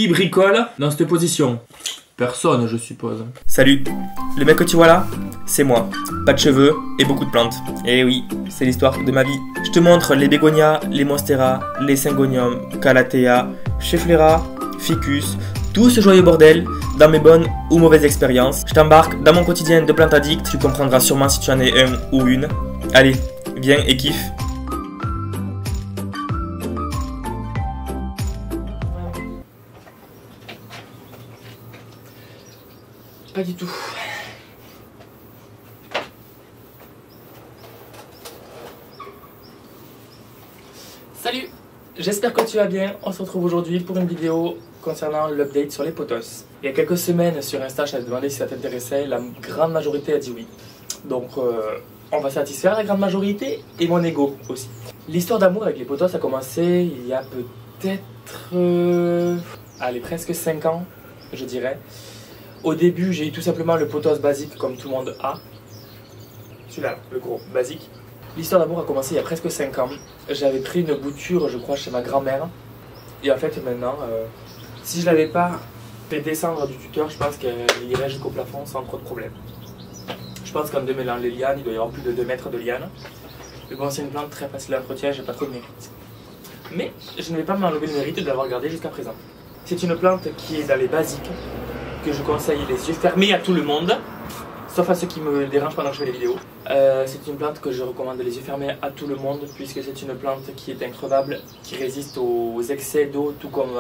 Qui bricole dans cette position? Personne, je suppose. Salut, le mec que tu vois là, c'est moi. Pas de cheveux et beaucoup de plantes. Et oui, c'est l'histoire de ma vie. Je te montre les bégonias, les monstera, les syngoniums, calathea, schefflera, ficus, tout ce joyeux bordel dans mes bonnes ou mauvaises expériences. Je t'embarque dans mon quotidien de plante addict, tu comprendras sûrement si tu en es un ou une. Allez, viens et kiffe. Pas du tout. Salut, j'espère que tu vas bien. On se retrouve aujourd'hui pour une vidéo concernant l'update sur les potos. Il y a quelques semaines sur Insta, je t'avais demandé si ça t'intéressait. La grande majorité a dit oui. Donc on va satisfaire la grande majorité et mon ego aussi. L'histoire d'amour avec les potos a commencé il y a peut-être allez, presque 5 ans, je dirais. Au début, j'ai eu tout simplement le potos basique comme tout le monde a. Celui-là, le gros, basique. L'histoire d'amour a commencé il y a presque 5 ans. J'avais pris une bouture, je crois, chez ma grand-mère. Et en fait, maintenant, si je l'avais pas fait descendre du tuteur, je pense qu'elle irait jusqu'au plafond sans trop de problèmes. Je pense qu'en démêlant les lianes, il doit y avoir plus de 2 mètres de lianes. Mais bon, c'est une plante très facile à entretien, j'ai pas trop de mérite. Mais je ne vais pas m'enlever le mérite de l'avoir gardée jusqu'à présent. C'est une plante qui est dans les basiques, que je conseille les yeux fermés à tout le monde, sauf à ceux qui me dérangent pendant que je fais les vidéos. C'est une plante que je recommande les yeux fermés à tout le monde, puisque c'est une plante qui est increvable, qui résiste aux excès d'eau, tout comme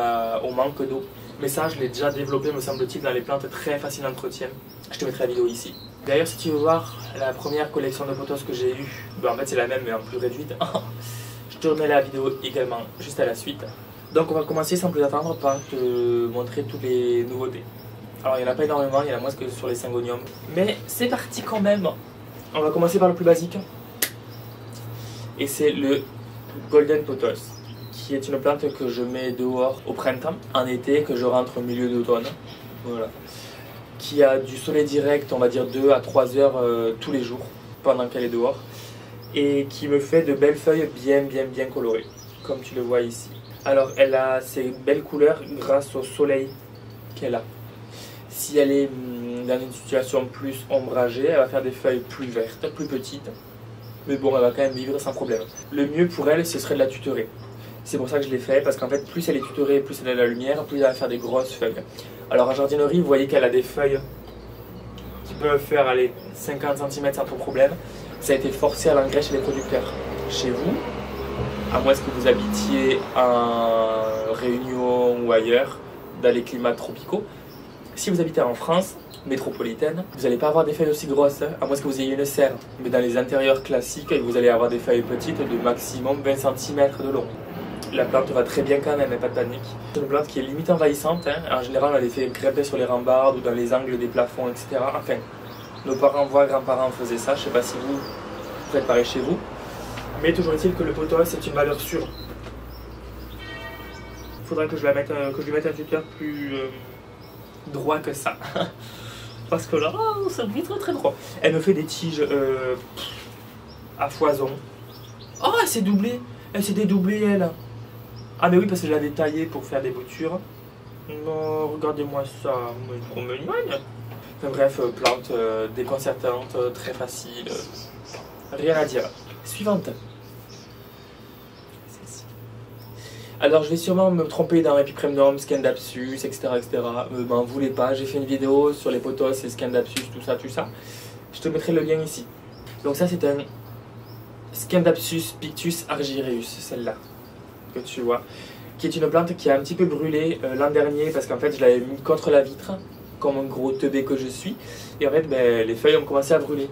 au manque d'eau. Mais ça, je l'ai déjà développé, me semble-t-il, dans les plantes très faciles d'entretien. Je te mettrai la vidéo ici. D'ailleurs, si tu veux voir la première collection de potos que j'ai eue, en fait c'est la même mais en plus réduite, je te remets la vidéo également juste à la suite. Donc on va commencer sans plus attendre par te montrer toutes les nouveautés. Alors il n'y en a pas énormément, il y en a moins que sur les syngoniums. Mais c'est parti quand même. On va commencer par le plus basique. Et c'est le Golden Pothos, qui est une plante que je mets dehors au printemps, en été, que je rentre au milieu d'automne. Voilà. Qui a du soleil direct, on va dire 2 à 3 heures tous les jours, pendant qu'elle est dehors. Et qui me fait de belles feuilles bien colorées, comme tu le vois ici. Alors elle a ces belles couleurs grâce au soleil qu'elle a. Si elle est dans une situation plus ombragée, elle va faire des feuilles plus vertes, plus petites. Mais bon, elle va quand même vivre sans problème. Le mieux pour elle, ce serait de la tutorer. C'est pour ça que je l'ai fait, parce qu'en fait, plus elle est tutorée, plus elle a de la lumière, plus elle va faire des grosses feuilles. Alors en jardinerie, vous voyez qu'elle a des feuilles qui peuvent faire aller 50 cm sans trop problème. Ça a été forcé à l'engrais chez les producteurs. Chez vous, à moins que vous habitiez en Réunion ou ailleurs, dans les climats tropicaux, si vous habitez en France métropolitaine, vous n'allez pas avoir des feuilles aussi grosses, à moins que vous ayez une serre. Mais dans les intérieurs classiques, vous allez avoir des feuilles petites de maximum 20 cm de long. La plante va très bien quand même, pas de panique. C'est une plante qui est limite envahissante. En général, on les fait grimper sur les rambardes ou dans les angles des plafonds, etc. Enfin, nos parents, voire grands-parents faisaient ça. Je ne sais pas si vous faites pareil chez vous. Mais toujours est-il que le pothos, c'est une valeur sûre. Il faudrait que je lui mette un tuteur plus droit que ça. Parce que là, ça me fait très droit. Elle me fait des tiges à foison. Oh, elle s'est doublée. Elle s'est dédoublée, elle. Ah, mais oui, parce que je l'avais taillée pour faire des boutures. Non, regardez-moi ça. Elle est trop mignonne. Enfin, bref, plante déconcertante, très facile. Rien à dire. Suivante. Alors je vais sûrement me tromper dans Epiphremnum, Scindapsus, etc. M'en voulez pas, j'ai fait une vidéo sur les pothos et Scindapsus, tout ça. Je te mettrai le lien ici. Donc ça c'est un Scindapsus pictus argyreus, celle-là, que tu vois. Qui est une plante qui a un petit peu brûlé l'an dernier parce qu'en fait je l'avais mis contre la vitre, comme un gros teubé que je suis. Et en fait les feuilles ont commencé à brûler.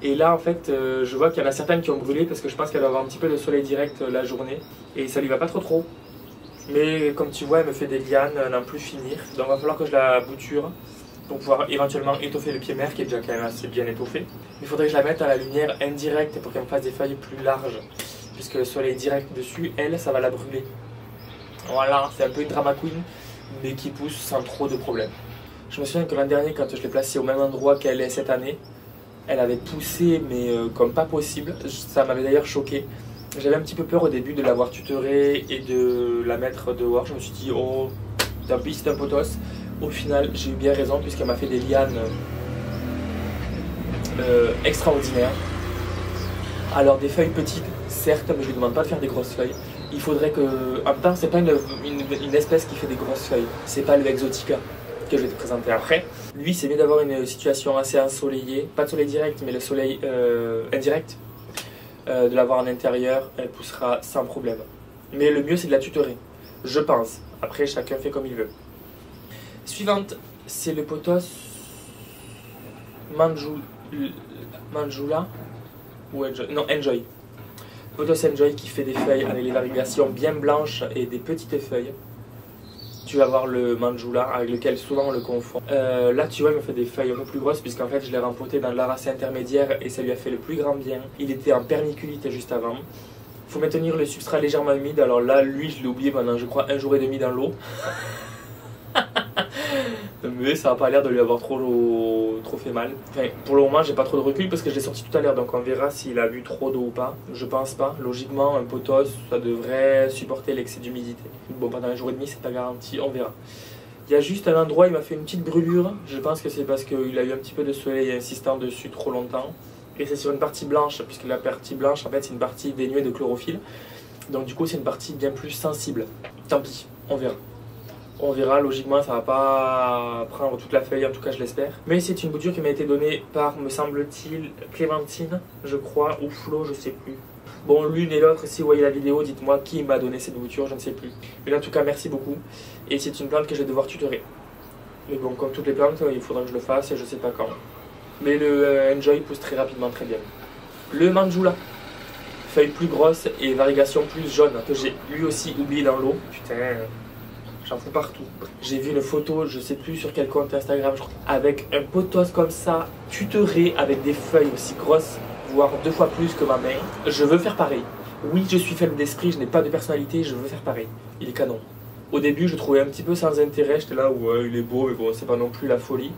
Et là en fait je vois qu'il y en a certaines qui ont brûlé parce que je pense qu'elle va avoir un petit peu de soleil direct la journée. Et ça lui va pas trop. Mais comme tu vois, elle me fait des lianes, n'en plus finir. Donc il va falloir que je la bouture pour pouvoir éventuellement étoffer le pied mère qui est déjà quand même assez bien étoffé. Mais il faudrait que je la mette à la lumière indirecte pour qu'elle me fasse des feuilles plus larges. Puisque le soleil direct dessus, elle, ça va la brûler. Voilà, c'est un peu une drama queen, mais qui pousse sans trop de problèmes. Je me souviens que l'an dernier, quand je l'ai placée au même endroit qu'elle est cette année, elle avait poussé, mais comme pas possible. Ça m'avait d'ailleurs choqué. J'avais un petit peu peur au début de l'avoir tutorée et de la mettre dehors. Je me suis dit, oh, tant pis c'est un potos. Au final j'ai eu bien raison puisqu'elle m'a fait des lianes extraordinaires. Alors des feuilles petites certes, mais je lui demande pas de faire des grosses feuilles. Il faudrait que... En même temps c'est pas une espèce qui fait des grosses feuilles, c'est pas le Exotica que je vais te présenter après. Lui c'est mieux d'avoir une situation assez ensoleillée, pas de soleil direct mais le soleil indirect, de l'avoir en intérieur, elle poussera sans problème. Mais le mieux c'est de la tutorer, je pense. Après chacun fait comme il veut. Suivante, c'est le potos Manjula ou Enjoy. Non, Enjoy. Potos Enjoy qui fait des feuilles avec les varigations bien blanches et des petites feuilles. Tu vas voir le Manjula avec lequel souvent on le confond. Là tu vois il me fait des feuilles un peu plus grosses puisqu'en fait je l'ai rempoté dans l'aracé intermédiaire et ça lui a fait le plus grand bien. Il était en permiculite juste avant. Il faut maintenir le substrat légèrement humide. Alors là lui je l'ai oublié pendant je crois 1 jour et demi dans l'eau. Mais ça n'a pas l'air de lui avoir trop fait mal. Enfin, pour le moment j'ai pas trop de recul parce que je l'ai sorti tout à l'heure, donc on verra s'il a bu trop d'eau ou pas. Je pense pas. Logiquement un potos ça devrait supporter l'excès d'humidité. Bon, pendant 1 jour et demi c'est pas garanti, on verra. Il y a juste un endroit, il m'a fait une petite brûlure. Je pense que c'est parce qu'il a eu un petit peu de soleil insistant dessus trop longtemps. Et c'est sur une partie blanche, puisque la partie blanche en fait c'est une partie dénuée de chlorophylle. Donc du coup c'est une partie bien plus sensible. Tant pis, on verra. On verra, logiquement ça va pas prendre toute la feuille, en tout cas je l'espère. Mais c'est une bouture qui m'a été donnée par, me semble-t-il, Clémentine, je crois, ou Flo, je sais plus. Bon, l'une et l'autre, si vous voyez la vidéo, dites-moi qui m'a donné cette bouture, je ne sais plus. Mais en tout cas, merci beaucoup. Et c'est une plante que je vais devoir tutorer. Mais bon, comme toutes les plantes, il faudra que je le fasse et je sais pas quand. Mais le Enjoy pousse très rapidement, très bien. Le Manjula, feuilles plus grosses et variegation plus jaune, que j'ai lui aussi oublié dans l'eau. Putain... J'en fous partout. J'ai vu une photo, je sais plus sur quel compte Instagram, je crois, avec un potos comme ça, tutoré avec des feuilles aussi grosses, voire 2 fois plus que ma main. Je veux faire pareil. Oui, je suis faible d'esprit, je n'ai pas de personnalité, je veux faire pareil. Il est canon. Au début, je trouvais un petit peu sans intérêt, j'étais là, ouais, il est beau, mais bon, c'est pas non plus la folie.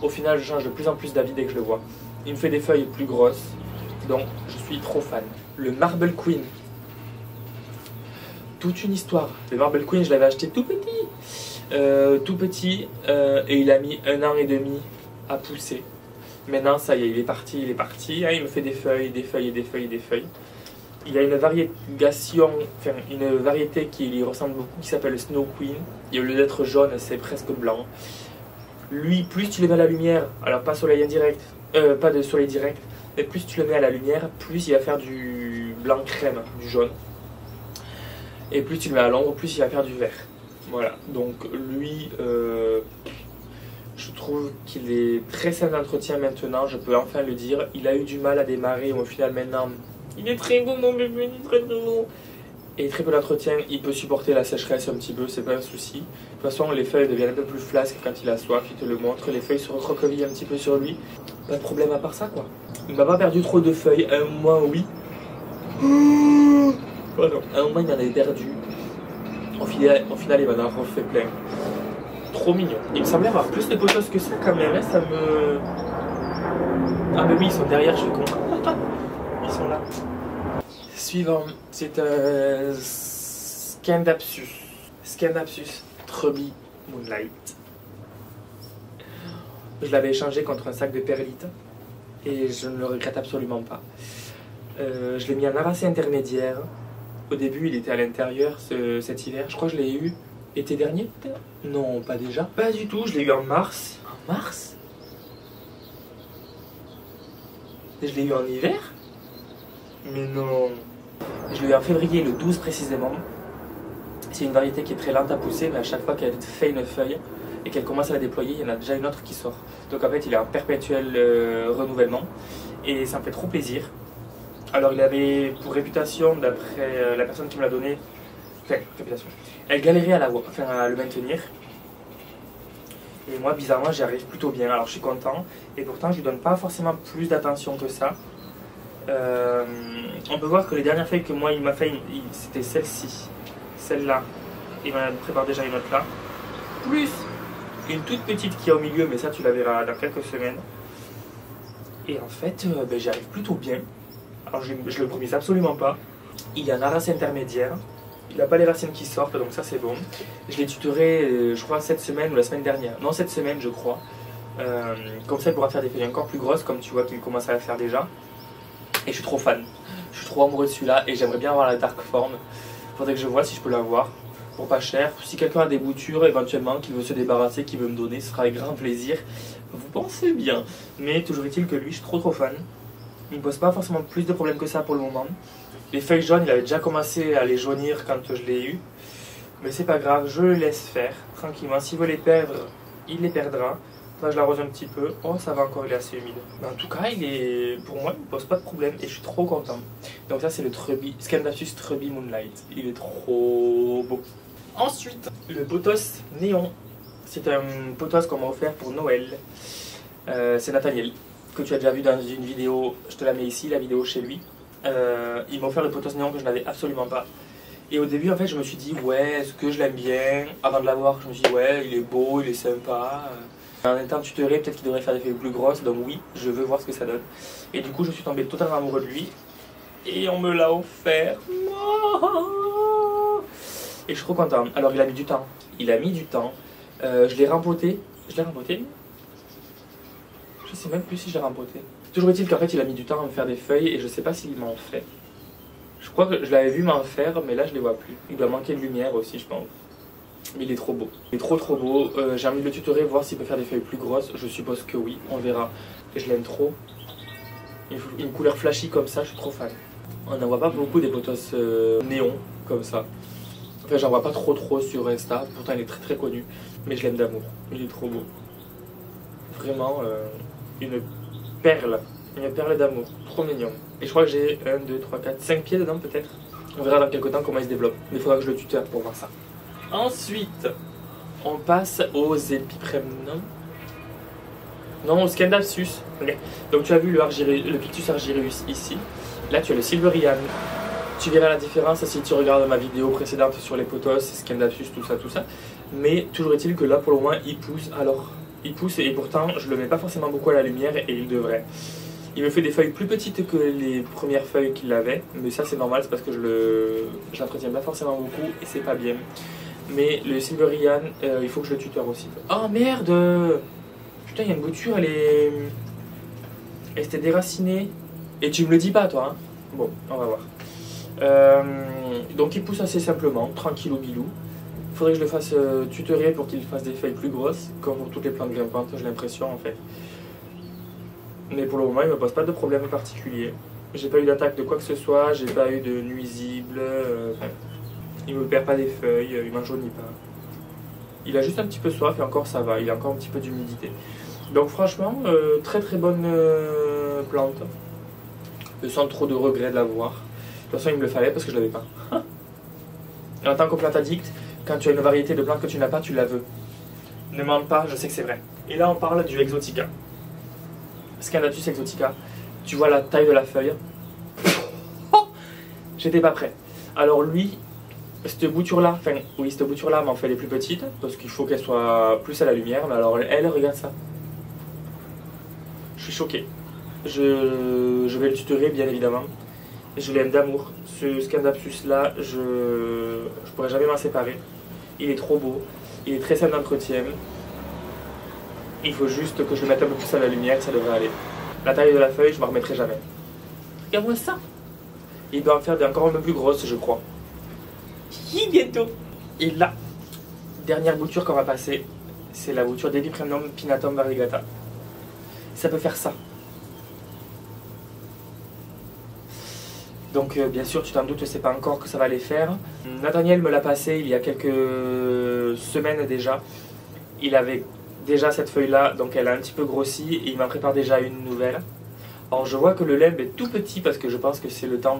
Au final, je change de plus en plus d'avis dès que je le vois. Il me fait des feuilles plus grosses, donc je suis trop fan. Le Marble Queen. Toute une histoire. Le Marble Queen, je l'avais acheté tout petit, et il a mis 1 an et demi à pousser. Maintenant, ça y est, il est parti. Ah, il me fait des feuilles, des feuilles et des feuilles et des feuilles. Il y a une variégation, enfin une variété qui lui ressemble beaucoup, qui s'appelle le Snow Queen. Et au lieu d'être jaune, c'est presque blanc. Lui, plus tu le mets à la lumière, alors pas soleil indirect, pas de soleil direct, mais plus tu le mets à la lumière, plus il va faire du blanc crème, du jaune. Et plus tu le mets à l'ombre, plus il va faire du vert. Voilà, donc lui, je trouve qu'il est très sain d'entretien maintenant, je peux enfin le dire. Il a eu du mal à démarrer, au final maintenant, il est très beau mon bébé, il est très beau. Et très peu d'entretien, il peut supporter la sécheresse un petit peu, c'est pas un souci. De toute façon, les feuilles deviennent un peu plus flasques quand il a soif, il te le montre. Les feuilles se recroquevillent un petit peu sur lui. Pas de problème à part ça, quoi. Il m'a pas perdu trop de feuilles, un mois oui. Pardon. Un moment, il m'en avait perdu. Au final, il m'en a refait plein. Trop mignon. Il me semblait avoir plus de potos que ça quand même, hein, ça me... Ah mais oui, ils sont derrière, je suis con. Ils sont là. Suivant, c'est un Scandapsus. Scandapsus Trubby Moonlight. Je l'avais échangé contre un sac de perlite et je ne le regrette absolument pas. Je l'ai mis en aracé intermédiaire. Au début, il était à l'intérieur cet hiver. Je crois que je l'ai eu été dernier, peut-être? Non, pas déjà. Pas du tout, je l'ai eu en mars. En mars? Et je l'ai eu en hiver? Mais non. Je l'ai eu en février, le 12 précisément. C'est une variété qui est très lente à pousser, mais à chaque fois qu'elle fait une feuille et qu'elle commence à la déployer, il y en a déjà une autre qui sort. Donc en fait, il est en perpétuel renouvellement et ça me fait trop plaisir. Alors il avait pour réputation, d'après la personne qui me l'a donné, enfin, réputation, elle galérait à le maintenir. Et moi, bizarrement, j'y arrive plutôt bien. Alors je suis content, et pourtant je lui donne pas forcément plus d'attention que ça. On peut voir que les dernières feuilles que moi il m'a fait, c'était celle-ci, celle-là. Il m'en prépare déjà une autre là. Plus une toute petite qui est au milieu, mais ça tu la verras dans quelques semaines. Et en fait, j'y arrive plutôt bien. Alors je ne le promise absolument pas. Il est en aracé intermédiaire. Il n'a pas les racines qui sortent, donc ça c'est bon. Je l'ai tutoré, je crois, cette semaine ou la semaine dernière. Non, cette semaine, je crois. Comme ça, il pourra faire des feuilles encore plus grosses, comme tu vois qu'il commence à la faire déjà. Et je suis trop fan. Je suis trop amoureux de celui-là et j'aimerais bien avoir la dark form. Faudrait que je vois si je peux l'avoir pour pas cher. Si quelqu'un a des boutures éventuellement, qui veut se débarrasser, qui veut me donner, ce sera avec grand plaisir. Vous pensez bien. Mais toujours est-il que lui, je suis trop fan. Il ne pose pas forcément plus de problèmes que ça pour le moment. Les feuilles jaunes, il avait déjà commencé à les jaunir quand je l'ai eu. Mais c'est pas grave, je le laisse faire tranquillement. S'il veut les perdre, il les perdra. Là, je l'arrose un petit peu. Oh, ça va encore, il est assez humide. Mais en tout cas, pour moi, il ne pose pas de problème et je suis trop content. Donc ça, c'est le Scandapsus Trubby Moonlight. Il est trop beau. Ensuite, le pothos néon. C'est un pothos qu'on m'a offert pour Noël. C'est Nathaniel, que tu as déjà vu dans une vidéo. Je te la mets ici, la vidéo chez lui. Il m'a offert le pothos néon que je n'avais absolument pas. Et au début, en fait, je me suis dit, ouais, est-ce que je l'aime bien? Avant de l'avoir, je me suis dit, ouais, il est beau, il est sympa. En étant tutoré, peut-être qu'il devrait faire des feuilles plus grosses, donc oui, je veux voir ce que ça donne. Et du coup, je suis tombé totalement amoureux de lui. Et on me l'a offert. Et je suis trop content. Alors, il a mis du temps. Il a mis du temps. Je l'ai rempoté. Je l'ai rempoté? Je sais même plus si je l'ai rempoté. Toujours est-il qu'en fait, il a mis du temps à me faire des feuilles et je sais pas s'il m'en fait. Je crois que je l'avais vu m'en faire, mais là, je les vois plus. Il doit manquer de lumière aussi, je pense. Mais il est trop beau. Il est trop beau. J'ai envie de le tutorer, voir s'il peut faire des feuilles plus grosses. Je suppose que oui, on verra. Et je l'aime trop. Une couleur flashy comme ça, je suis trop fan. On n'en voit pas beaucoup des pothos néon comme ça. Enfin, j'en vois pas trop sur Insta. Pourtant, il est très connu. Mais je l'aime d'amour. Il est trop beau. Vraiment une perle. Une perle d'amour. Trop mignon. Et je crois que j'ai 1, 2, 3, 4, 5 pieds dedans peut-être. On verra dans quelques temps comment il se développe. Mais il faudra que je le tuteur pour voir ça. Ensuite, on passe aux Epipremnum. Non, au Scandapsus. Okay. Donc tu as vu le Pictus argyreus ici. Là tu as le Silverian. Tu verras la différence si tu regardes ma vidéo précédente sur les pothos, Scandapsus, tout ça. Mais toujours est-il que là pour le moins il pousse. Alors, il pousse et pourtant je le mets pas forcément beaucoup à la lumière et il devrait. Il me fait des feuilles plus petites que les premières feuilles qu'il avait. Mais ça c'est normal, c'est parce que je l'entretiens pas forcément beaucoup et c'est pas bien. Mais le Silverian, il faut que je le tuteur aussi. Oh merde! Putain, il y a une bouture, elle s'était déracinée. Et tu me le dis pas, toi, hein? Bon, on va voir. Donc il pousse assez simplement, tranquillou bilou. Il faudrait que je le fasse tutorer pour qu'il fasse des feuilles plus grosses, comme pour toutes les plantes grimpantes, j'ai l'impression en fait. Mais pour le moment, il ne me pose pas de problème particulier. J'ai pas eu d'attaque de quoi que ce soit, j'ai pas eu de nuisible. Il me perd pas des feuilles, il m'enjaunit pas. Il a juste un petit peu soif et encore ça va, il a encore un petit peu d'humidité. Donc franchement, très bonne plante. Sans trop de regret de l'avoir. De toute façon, il me le fallait parce que je l'avais pas. Et en tant que plante addict, quand tu as une variété de plantes que tu n'as pas, tu la veux. Ne mens pas, je sais que c'est vrai. Et là, on parle du Exotica. Scandapsus Exotica. Tu vois la taille de la feuille. Oh, j'étais pas prêt. Alors lui, cette bouture-là, m'en fait les plus petites, parce qu'il faut qu'elle soit plus à la lumière. Mais alors elle, regarde ça. Je suis choqué. Je vais le tutorer, bien évidemment. Je l'aime d'amour. Ce Scandapsus-là, je pourrais jamais m'en séparer. Il est trop beau. Il est très simple d'entretien. Il faut juste que je le mette un peu plus à la lumière, ça devrait aller. La taille de la feuille, je ne m'en remettrai jamais. Regarde-moi ça. Il doit en faire des encore un peu plus grosses, je crois. Bientôt. Et là, dernière bouture qu'on va passer, c'est la bouture d'Epipremnum pinnatum variegata. Ça peut faire ça. Donc bien sûr, tu t'en doutes, je ne sais pas encore que ça va les faire. Nathaniel me l'a passé il y a quelques semaines déjà. Il avait déjà cette feuille-là, donc elle a un petit peu grossi et il m'en prépare déjà une nouvelle. Alors je vois que le limbe est tout petit parce que je pense que c'est le temps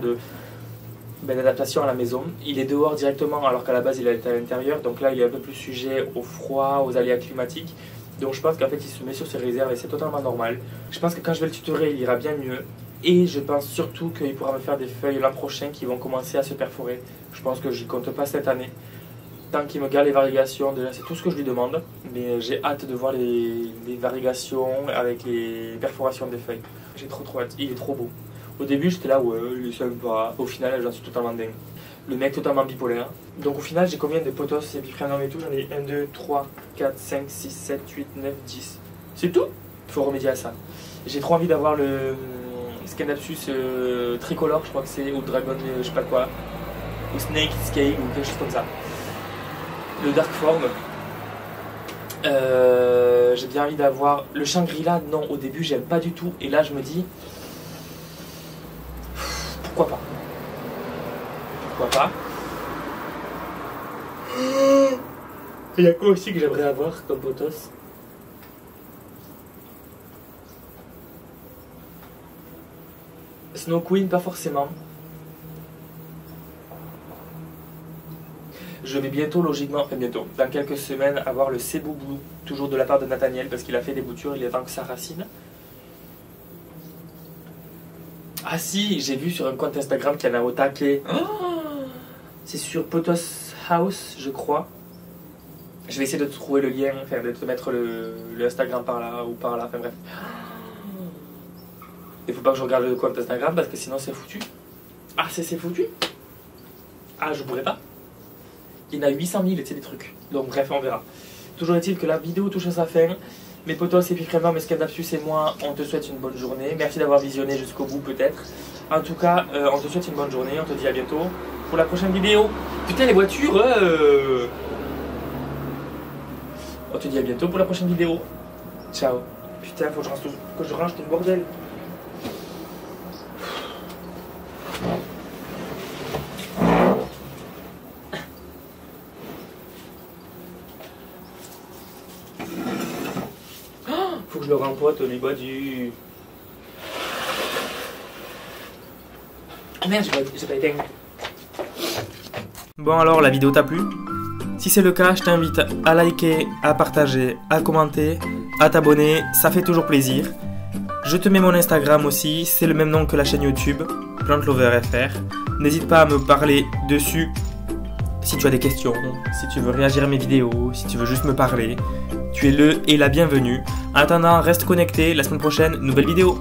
d'adaptation à la maison. Il est dehors directement alors qu'à la base il est à l'intérieur, donc là il est un peu plus sujet au froid, aux aléas climatiques. Donc je pense qu'en fait il se met sur ses réserves et c'est totalement normal. Je pense que quand je vais le tutorer il ira bien mieux. Et je pense surtout qu'il pourra me faire des feuilles l'an prochain qui vont commencer à se perforer. Je pense que je n'y compte pas cette année. Tant qu'il me garde les variégations, déjà c'est tout ce que je lui demande. Mais j'ai hâte de voir les variégations avec les perforations des feuilles. J'ai trop hâte, il est trop beau. Au début, j'étais là, ouais, il est sympa. Au final, j'en suis totalement dingue. Le mec totalement bipolaire. Donc au final, j'ai combien de potos et biprénoms et tout? J'en ai 1, 2, 3, 4, 5, 6, 7, 8, 9, 10. C'est tout? Il faut remédier à ça. J'ai trop envie d'avoir le Scanapsus tricolore, je crois que c'est, ou Dragon, je sais pas quoi. Ou Snake Scale, ou quelque chose comme ça. Le Dark Form. J'ai bien envie d'avoir le Shangri-La. Non, au début, j'aime pas du tout. Et là, je me dis, pourquoi pas? Pourquoi pas? Il y a quoi aussi que j'aimerais avoir comme potos? Snow Queen, pas forcément. Je vais bientôt, logiquement, enfin bientôt, dans quelques semaines, avoir le Cebu Blue, toujours de la part de Nathaniel, parce qu'il a fait des boutures, il est temps que ça racine. Ah si, j'ai vu sur un compte Instagram qu'il y en a au taquet. C'est sur Potos House, je crois. Je vais essayer de te trouver le lien, enfin de te mettre le Instagram par là ou par là, enfin bref. Il faut pas que je regarde le compte Instagram parce que sinon c'est foutu. Ah, c'est foutu? Ah, je pourrais pas. Il y en a 800 000, tu sais, des trucs. Donc bref, on verra. Toujours est-il que la vidéo touche à sa fin. Mes potos, Epicrément, mes Scanapsus et moi, on te souhaite une bonne journée. Merci d'avoir visionné jusqu'au bout peut-être. En tout cas, on te souhaite une bonne journée. On te dit à bientôt pour la prochaine vidéo. Putain, les voitures On te dit à bientôt pour la prochaine vidéo. Ciao. Putain, faut que je range tout le bordel. Faut que je le rempote au niveau du... Ah merde, j'ai pas éteint. Bon alors, la vidéo t'a plu? Si c'est le cas, je t'invite à liker, à partager, à commenter, à t'abonner, ça fait toujours plaisir. Je te mets mon Instagram aussi, c'est le même nom que la chaîne YouTube, PlantLoverFR. N'hésite pas à me parler dessus si tu as des questions, si tu veux réagir à mes vidéos, si tu veux juste me parler. Tu es le et la bienvenue. En attendant, reste connecté, la semaine prochaine, nouvelle vidéo.